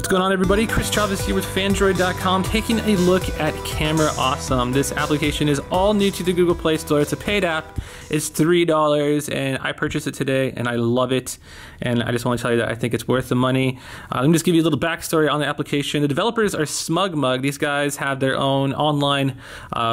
What's going on, everybody? Chris Travis here with Phandroid.com, taking a look at Camera Awesome. This application is all new to the Google Play Store. It's a paid app. It's $3, and I purchased it today, and I love it. And I just want to tell you that I think it's worth the money. Let me just give you a little backstory on the application. The developers are SmugMug. These guys have their own online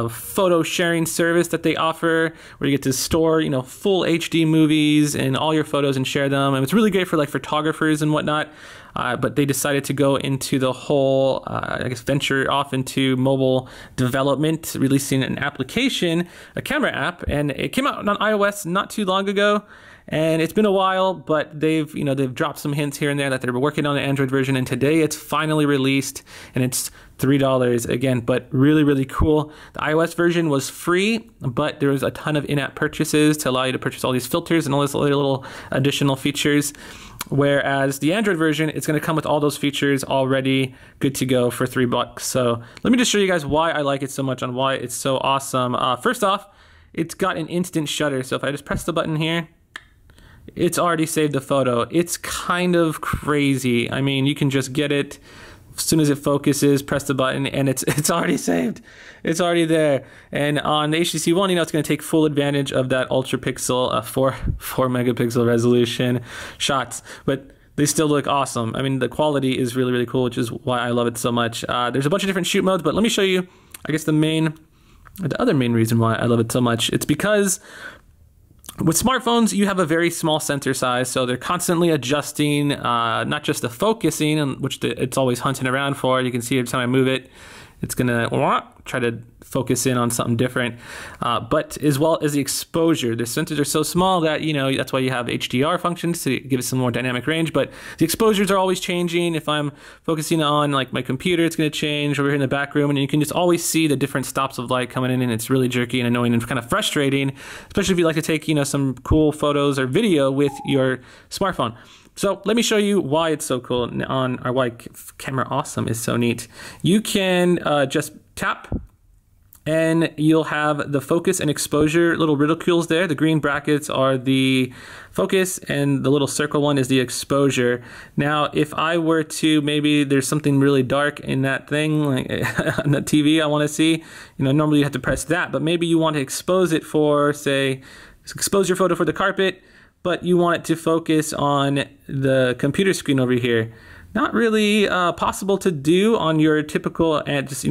photo sharing service that they offer, where you get to store, full HD movies and all your photos and share them. And it's really great for like photographers and whatnot. But they decided to go into the whole, venture off into mobile development, releasing an application, a camera app, and it came out on iOS not too long ago. And it's been a while, but they've dropped some hints here and there that they're working on the Android version, and today it's finally released, and it's $3 again, but really, really cool. The iOS version was free, but there was a ton of in-app purchases to allow you to purchase all these filters and all these other little additional features. Whereas the Android version, it's going to come with all those features already good to go for $3. So let me just show you guys why I like it so much and why it's so awesome. First off, it's got an instant shutter. So if I just press the button here, it's already saved the photo. It's kind of crazy. I mean, you can just get it as soon as it focuses, press the button, and it's already saved. It's already there. And on the HTC One, it's going to take full advantage of that ultra pixel, 4 megapixel resolution shots, but they still look awesome. I mean, the quality is really, really cool, which is why I love it so much. There's a bunch of different shoot modes, but let me show you, I guess the other main reason why I love it so much. It's because with smartphones, you have a very small sensor size, so they're constantly adjusting, not just the focusing, which it's always hunting around for. You can see every time I move it, it's gonna try to focus in on something different, but as well as the exposure. The sensors are so small that, that's why you have HDR functions to give it some more dynamic range, but the exposures are always changing. If I'm focusing on like my computer, it's gonna change over here in the back room, and you can just always see the different stops of light coming in, and it's really jerky and annoying and kind of frustrating, especially if you like to take, some cool photos or video with your smartphone. So let me show you why it's so cool or why Camera Awesome is so neat. You can just tap, and you'll have the focus and exposure little reticules there. The green brackets are the focus, and the little circle one is the exposure. Now, if I were to, maybe there's something really dark in that thing, like on the TV I want to see, normally you have to press that, but maybe you want to expose it for, say, expose your photo for the carpet, but you want it to focus on the computer screen over here. Not really possible to do on your typical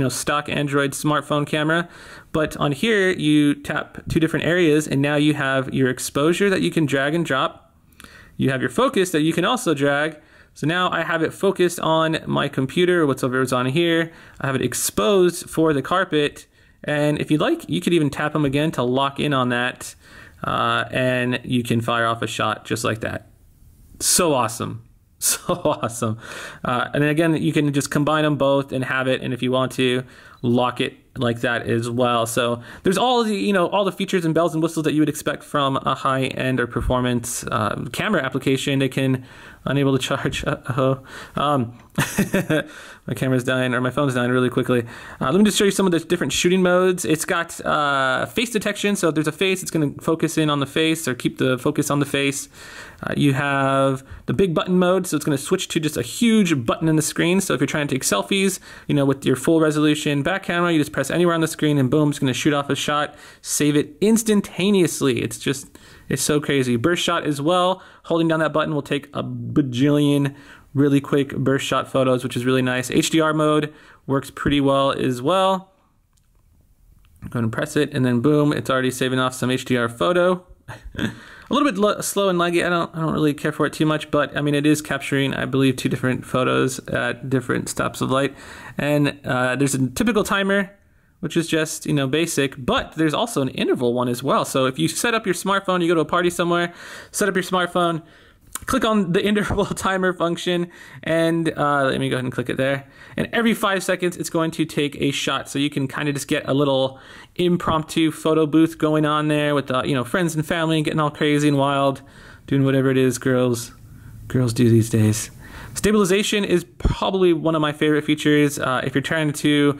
stock Android smartphone camera, but on here you tap two different areas, and now you have your exposure that you can drag and drop. You have your focus that you can also drag. So now I have it focused on my computer, whatever is on here. I have it exposed for the carpet, and if you'd like, you could even tap them again to lock in on that, and you can fire off a shot just like that. So awesome. So awesome. And then again, you can just combine them both and have it, and if you want to, lock it like that as well. So there's all the all the features and bells and whistles that you would expect from a high-end or performance camera application. They can unable to charge. My camera's dying, or my phone's dying really quickly. Let me just show you some of the different shooting modes. It's got face detection, so if there's a face, it's going to focus in on the face or keep the focus on the face. You have the big button mode, so it's going to switch to just a huge button in the screen. So if you're trying to take selfies, with your full resolution back camera, you just press anywhere on the screen and boom, it's going to shoot off a shot, save it instantaneously. It's so crazy. Burst shot as well. Holding down that button will take a bajillion really quick burst shot photos, which is really nice. HDR mode works pretty well as well. I'm going to press it, and then boom, it's already saving off some HDR photo. A little bit slow and laggy. I don't really care for it too much, but I mean, it is capturing, I believe, 2 different photos at different stops of light. And there's a typical timer, which is just, basic, but there's also an interval one as well. So if you set up your smartphone, you go to a party somewhere, set up your smartphone, click on the interval timer function, and let me go ahead and click it there. And every 5 seconds, it's going to take a shot. So you can kind of just get a little impromptu photo booth going on there with friends and family, getting all crazy and wild, doing whatever it is girls do these days. Stabilization is probably one of my favorite features. If you're trying to,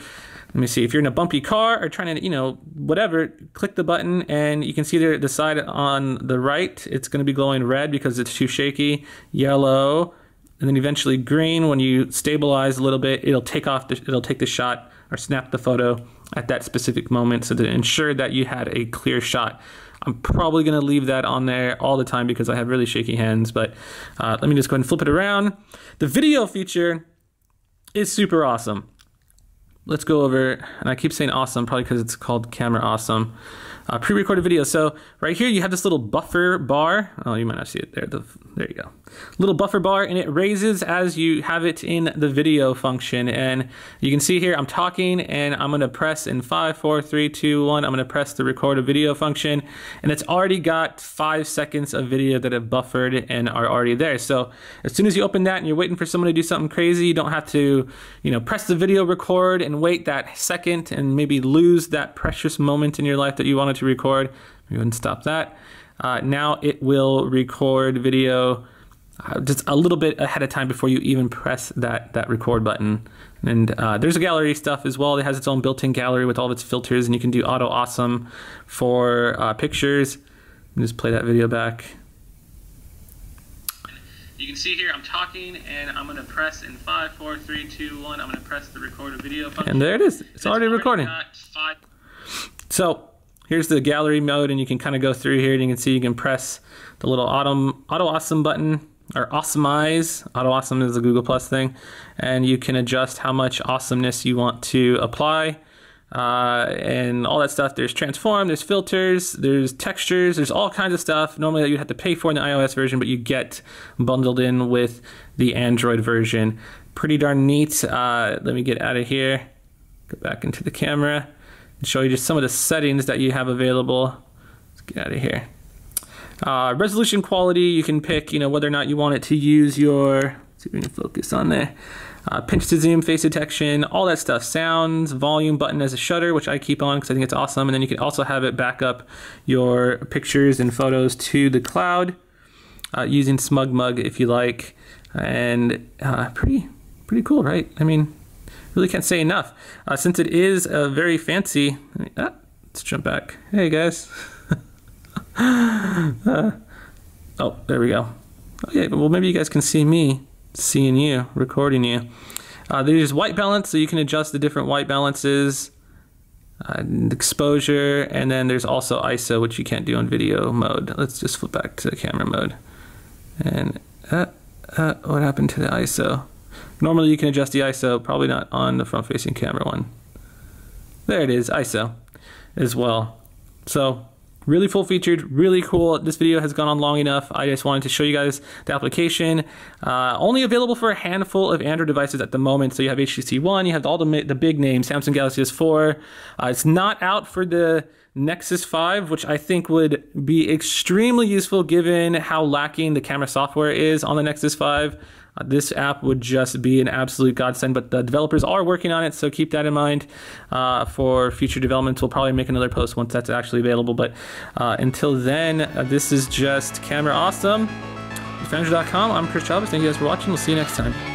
let me see, if you're in a bumpy car or trying to, whatever, click the button and you can see there the side on the right, it's going to be glowing red because it's too shaky. Yellow, and then eventually green. When you stabilize a little bit, it'll take the shot or snap the photo at that specific moment, so to ensure that you had a clear shot. I'm probably gonna leave that on there all the time because I have really shaky hands, but let me just go ahead and flip it around. The video feature is super awesome. Let's go over, and I keep saying awesome, probably because it's called Camera Awesome. Pre-recorded video. So right here you have this little buffer bar. Oh, you might not see it there. There you go. Little buffer bar, and it raises as you have it in the video function. And you can see here I'm talking, and I'm going to press in 5, 4, 3, 2, 1. I'm going to press the record a video function, and it's already got 5 seconds of video that have buffered and are already there. So as soon as you open that and you're waiting for someone to do something crazy, you don't have to, press the video record and wait that second and maybe lose that precious moment in your life that you wanted to record. Go ahead and stop that. Now it will record video just a little bit ahead of time before you even press that record button. And there's a gallery stuff as well. It has its own built-in gallery with all of its filters, and you can do auto awesome for pictures. Let me just play that video back. You can see here I'm talking, and I'm going to press in 5, 4, 3, 2, 1. I'm going to press the record a video function. And there it is. It's already recording. So here's the gallery mode, and you can kind of go through here, and you can see you can press the little auto awesome button, or awesomize. Auto awesome is a Google Plus thing, and you can adjust how much awesomeness you want to apply, and all that stuff. There's transform, there's filters, there's textures, there's all kinds of stuff normally that you'd have to pay for in the iOS version, but you get bundled in with the Android version. Pretty darn neat. Let me get out of here, go back into the camera, and show you just some of the settings that you have available. Let's get out of here. Resolution quality, you can pick, whether or not you want it to use your, let's see if we can focus on there. Pinch to zoom, face detection, all that stuff. Sounds, volume button as a shutter, which I keep on because I think it's awesome. And then you can also have it back up your pictures and photos to the cloud using SmugMug if you like. And pretty cool, right? I mean, really can't say enough. Since it is very fancy, let's jump back. Hey guys. Oh, there we go. Oh, yeah, well, maybe you guys can see me seeing you, recording you. There's white balance, so you can adjust the different white balances, exposure, and then there's also ISO, which you can't do on video mode. Let's just flip back to the camera mode. And what happened to the ISO? Normally you can adjust the ISO, probably not on the front-facing camera one. There it is, ISO as well. So really full-featured, really cool. This video has gone on long enough. I just wanted to show you guys the application. Only available for a handful of Android devices at the moment. So you have HTC One, you have all the big names, Samsung Galaxy S4. It's not out for the Nexus 5, which I think would be extremely useful given how lacking the camera software is on the Nexus 5. This app would just be an absolute godsend, but the developers are working on it, so keep that in mind for future developments. We'll probably make another post once that's actually available, but until then, this is just Camera Awesome. Phandroid.com. I'm Chris Chavez. Thank you guys for watching. We'll see you next time.